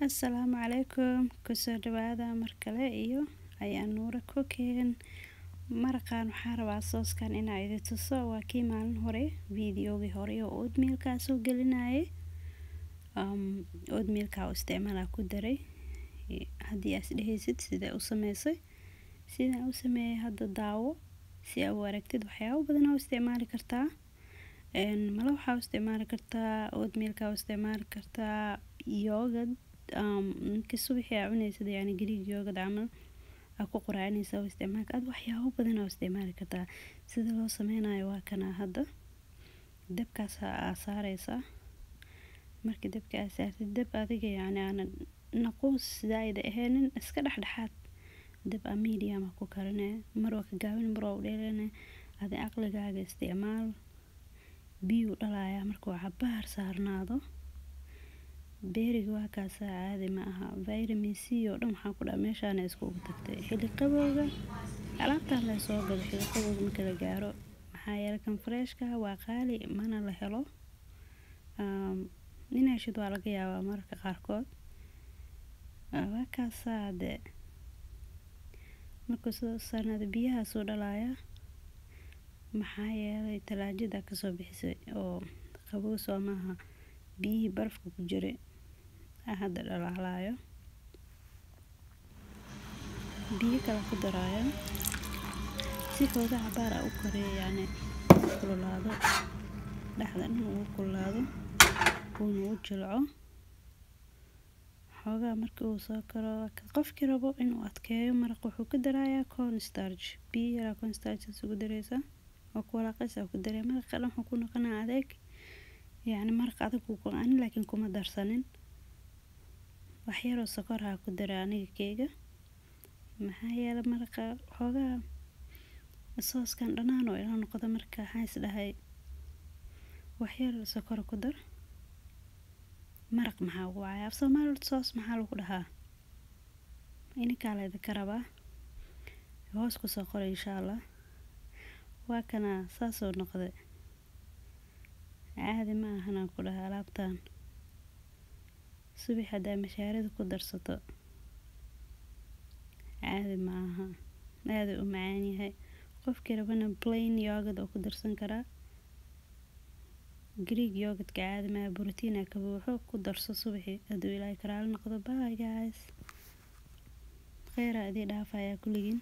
Assalaamu calaykum kusoo dhawaada mar kale iyo ayaan Nuura Cooking. Maraqaan waxaan rabaa sooskan inaan idin tuso. Waa kii maalin hore videogii hore oo oatmeal-ka soo gelinayay. Oatmeal-ka oo isticmaalaa ku daray. Haddii aad dhehaysid sida u sameysay sida u sameeyay hadda daawo si aad u aragtid waxyaabo badan oo isticmaali kartaa. Malo waxaa isticmaali kartaa oatmeal-ka isticmaali kartaa yogurt كسبحي عوني سدي يعني قريب يوجد عمل أكو قرآني سوي استعمال أد وحياه بدنا واستعمال كتا سيد الله سمينا يواكنا هذا دب كاس أساريسا مركي دب كاس الدب هذيك يعني أنا نقوس زايد هنا أسكر حد دب أميليا ما كوكرنا مروك جاوين برو ليلنا هذا أقل جاج استعمال بيو لا مركو عبار صارناضو beeriga waa kaas caadi ma aha vitamin C oo dhan waxaan ku dhahay meeshaan isku tagtay xilli qabowga alaabtaan la soo gado xilli qabowga marka la gaaro maxaa yeelay kan freshka waa qaali mana la helo ninashid waa laga yaabaa marka qaarkood waa kaas saade marka soo sanad biyaha soo dhalaya maxaa yeelay talaajada ka soo bixisay oo qabow soo maaha biyihii barafka ku jiray هذا الرعلاية بيك على قدرايا سيكو ذا عبارة أكري يعني كل هذا لحظة إنه كل هذا ونوجه جلعه حاجة مركو سكر قف كربو إنه أتكي مرقو حو كدرايا كون ستارج بي را كون ستارج سو دريسة وكولا قيسة وكدريا مرق لهم حكونا قناع عليك يعني مرق عدك وقواني لكن كوما درسانين waxyaro sokorha ku daray aniga keega maxaa yeelay marqa xogaa sooskan dhanaan oo inaan noqdo marka waxaan isdhahay waxyaro sokor ku dar maraq maxaa ugu cayaab Soomaaliyeed soos maxaa lagu dhahaa ininka la idin karaba hoos ku soo qoray insha Allah waa kana saas oo noqday caadi ma ahan ku dhahaa alaabtaan subax hada mashaarida ku darsato caadi maaha aad u macaan yahay qofkii rabana plain yogurt oo ku darsan kara Greek yogurt ka caadi ma borotiin ka buuxo ku darso subaxi haduu ilaahay karaal noqdo bye guys khayr aad dhaafaya kulligiin